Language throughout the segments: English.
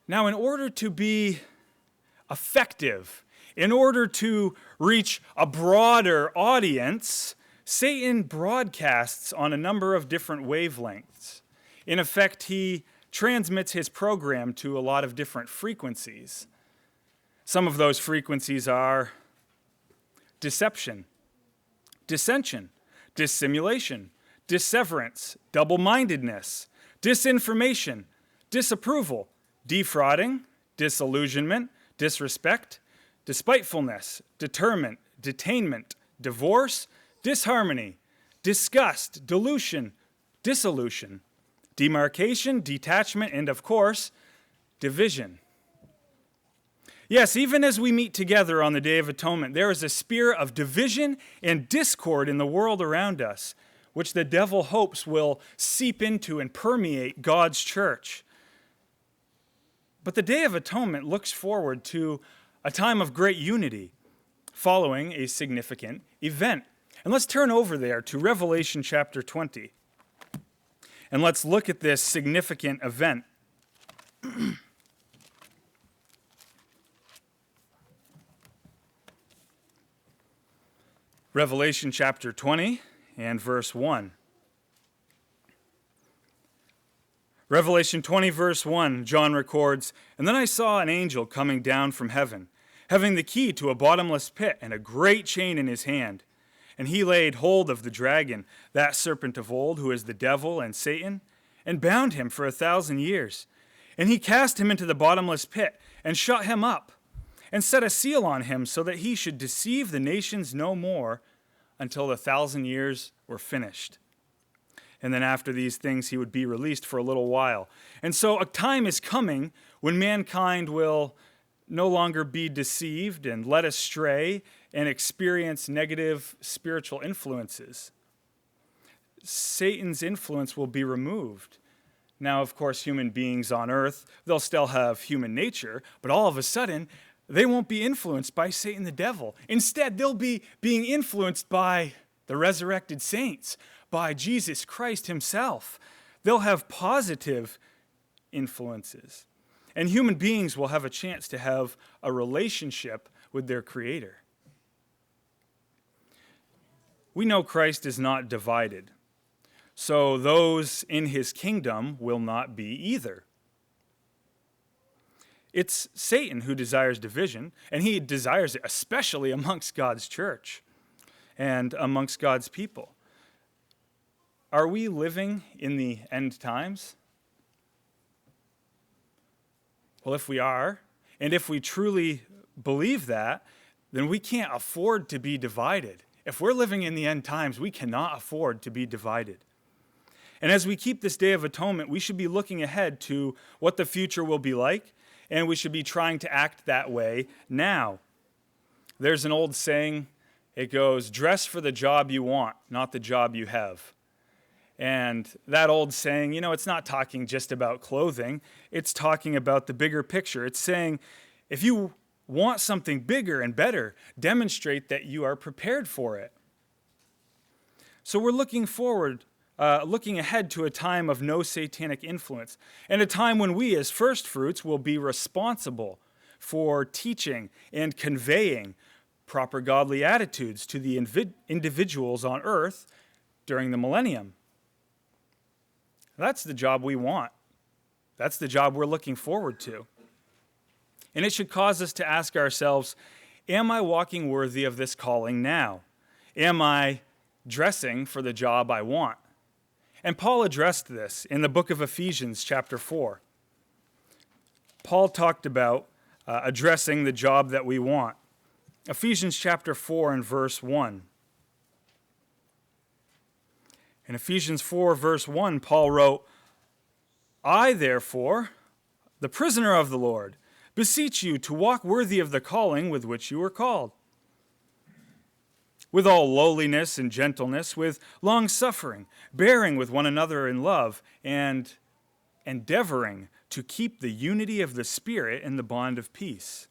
Now, in order to be effective, in order to reach a broader audience, Satan broadcasts on a number of different wavelengths. In effect, he transmits his program to a lot of different frequencies. Some of those frequencies are deception, dissension, dissimulation, disseverance, double-mindedness, disinformation, disapproval, defrauding, disillusionment, disrespect, despitefulness, determent, detainment, divorce, disharmony, disgust, delusion, dissolution, demarcation, detachment, and of course, division. Yes, even as we meet together on the Day of Atonement, there is a spirit of division and discord in the world around us, which the devil hopes will seep into and permeate God's church. But the Day of Atonement looks forward to a time of great unity following a significant event. And let's turn over there to Revelation chapter 20. And let's look at this significant event. Revelation chapter 20 and verse 1. Revelation 20 verse 1, John records, "And then I saw an angel coming down from heaven, having the key to a bottomless pit and a great chain in his hand. And he laid hold of the dragon, that serpent of old, who is the devil and Satan, and bound him for 1,000 years. And he cast him into the bottomless pit, and shut him up, and set a seal on him, so that he should deceive the nations no more, until the 1,000 years were finished. And then after these things he would be released for a little while." And so a time is coming when mankind will no longer be deceived and led astray and experience negative spiritual influences. Satan's influence will be removed. Now, of course, human beings on earth, they'll still have human nature, but all of a sudden, they won't be influenced by Satan the devil. Instead, they'll be being influenced by the resurrected saints, by Jesus Christ himself. They'll have positive influences. And human beings will have a chance to have a relationship with their Creator. We know Christ is not divided, so those in his kingdom will not be either. It's Satan who desires division, and he desires it especially amongst God's church and amongst God's people. Are we living in the end times? Well, if we are, and if we truly believe that, then we can't afford to be divided. If we're living in the end times, we cannot afford to be divided. And as we keep this Day of Atonement, we should be looking ahead to what the future will be like, and we should be trying to act that way now. There's an old saying, it goes, "Dress for the job you want, not the job you have." And that old saying, it's not talking just about clothing. It's talking about the bigger picture. It's saying, if you want something bigger and better, demonstrate that you are prepared for it. So we're looking ahead to a time of no satanic influence, and a time when we as first fruits will be responsible for teaching and conveying proper godly attitudes to the individuals on earth during the millennium. That's the job we want. That's the job we're looking forward to. And it should cause us to ask ourselves, am I walking worthy of this calling now? Am I dressing for the job I want? And Paul addressed this in the book of Ephesians chapter 4. Paul talked about addressing the job that we want. Ephesians chapter 4 and verse 1. In Ephesians 4, verse 1, Paul wrote, "I, therefore, the prisoner of the Lord, beseech you to walk worthy of the calling with which you were called, with all lowliness and gentleness, with long-suffering, bearing with one another in love, and endeavoring to keep the unity of the Spirit in the bond of peace."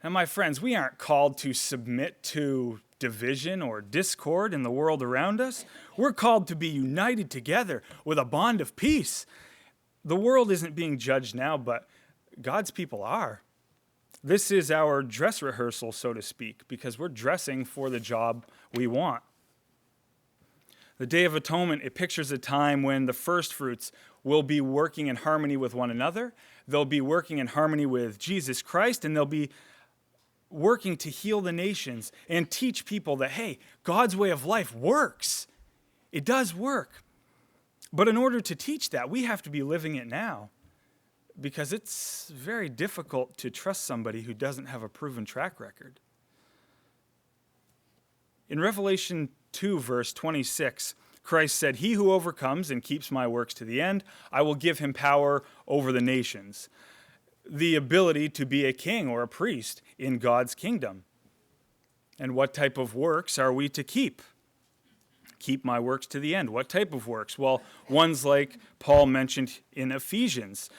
And my friends, we aren't called to submit to division or discord in the world around us. We're called to be united together with a bond of peace. The world isn't being judged now, but God's people are. This is our dress rehearsal, so to speak, because we're dressing for the job we want. The Day of Atonement, it pictures a time when the first fruits will be working in harmony with one another. They'll be working in harmony with Jesus Christ, and they'll be working to heal the nations and teach people that, hey, God's way of life works. It does work. But in order to teach that, we have to be living it now, because it's very difficult to trust somebody who doesn't have a proven track record. In Revelation 2, verse 26, Christ said, "He who overcomes and keeps my works to the end, I will give him power over the nations." The ability to be a king or a priest in God's kingdom. And what type of works are we to keep? Keep my works to the end. What type of works? Well, ones like Paul mentioned in Ephesians.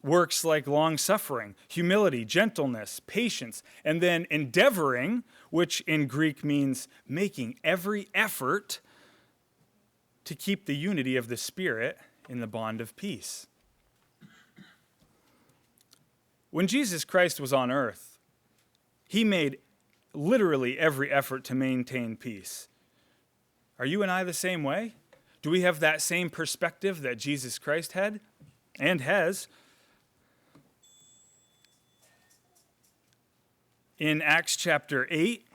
Works like long-suffering, humility, gentleness, patience, and then endeavoring, which in Greek means making every effort to keep the unity of the Spirit in the bond of peace. When Jesus Christ was on earth, he made literally every effort to maintain peace. Are you and I the same way? Do we have that same perspective that Jesus Christ had and has? In Acts chapter 8,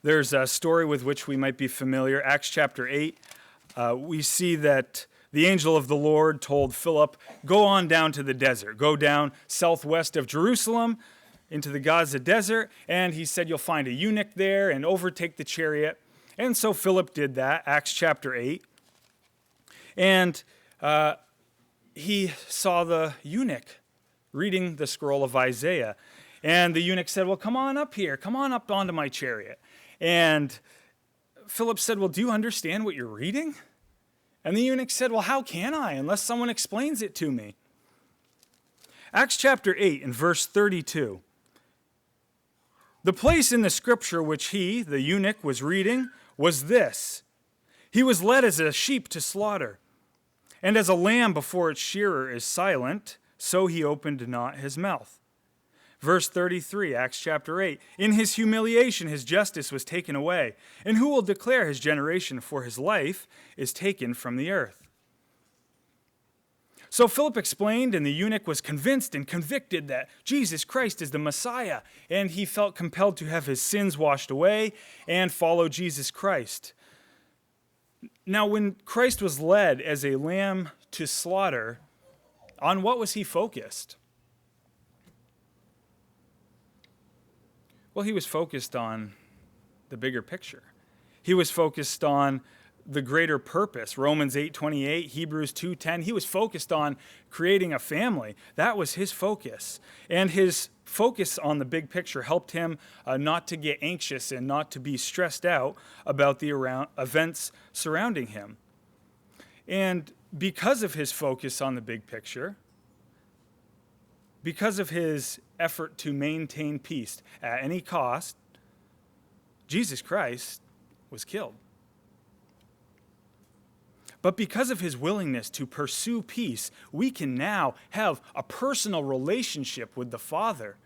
there's a story with which we might be familiar. Acts chapter 8, we see that the angel of the Lord told Philip, go on down to the desert. Go down southwest of Jerusalem into the Gaza desert. And he said, you'll find a eunuch there and overtake the chariot. And so Philip did that, Acts chapter 8. And he saw the eunuch reading the scroll of Isaiah. And the eunuch said, well, come on up here. Come on up onto my chariot. And Philip said, well, do you understand what you're reading? And the eunuch said, well, how can I unless someone explains it to me? Acts chapter 8 and verse 32. The place in the scripture which he, the eunuch, was reading was this. He was led as a sheep to slaughter, and as a lamb before its shearer is silent, so he opened not his mouth. Verse 33, Acts chapter 8. In his humiliation, his justice was taken away. And who will declare his generation? For his life is taken from the earth. So Philip explained, and the eunuch was convinced and convicted that Jesus Christ is the Messiah. And he felt compelled to have his sins washed away and follow Jesus Christ. Now, when Christ was led as a lamb to slaughter, on what was he focused? Well, he was focused on the bigger picture. He was focused on the greater purpose. Romans 8:28, Hebrews 2:10. He was focused on creating a family. That was his focus. And his focus on the big picture helped him not to get anxious and not to be stressed out about the events surrounding him. And because of his focus on the big picture, because of his effort to maintain peace at any cost, Jesus Christ was killed. But because of his willingness to pursue peace, we can now have a personal relationship with the Father.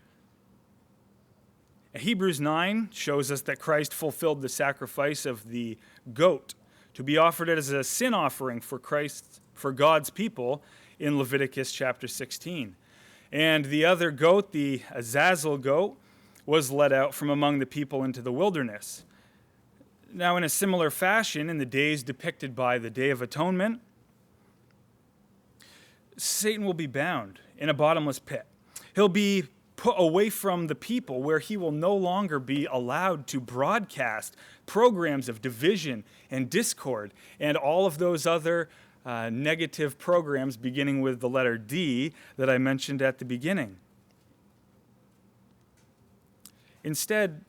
Hebrews 9 shows us that Christ fulfilled the sacrifice of the goat to be offered as a sin offering for God's people in Leviticus chapter 16. And the other goat, the Azazel goat, was led out from among the people into the wilderness. Now, in a similar fashion, in the days depicted by the Day of Atonement, Satan will be bound in a bottomless pit. He'll be put away from the people where he will no longer be allowed to broadcast programs of division and discord and all of those other negative programs beginning with the letter D that I mentioned at the beginning. Instead,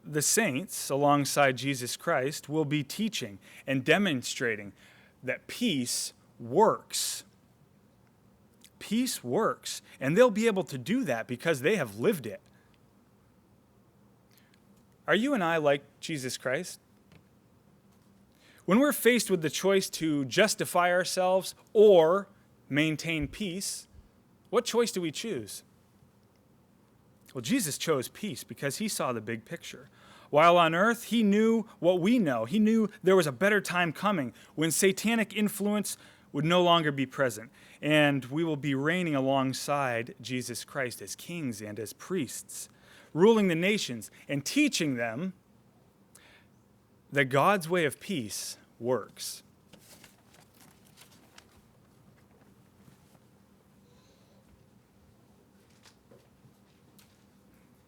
the saints, alongside Jesus Christ, will be teaching and demonstrating that peace works. Peace works, and they'll be able to do that because they have lived it. Are you and I like Jesus Christ? When we're faced with the choice to justify ourselves or maintain peace, what choice do we choose? Well, Jesus chose peace because he saw the big picture. While on earth, he knew what we know. He knew there was a better time coming when satanic influence would no longer be present, and we will be reigning alongside Jesus Christ as kings and as priests, ruling the nations and teaching them that God's way of peace works.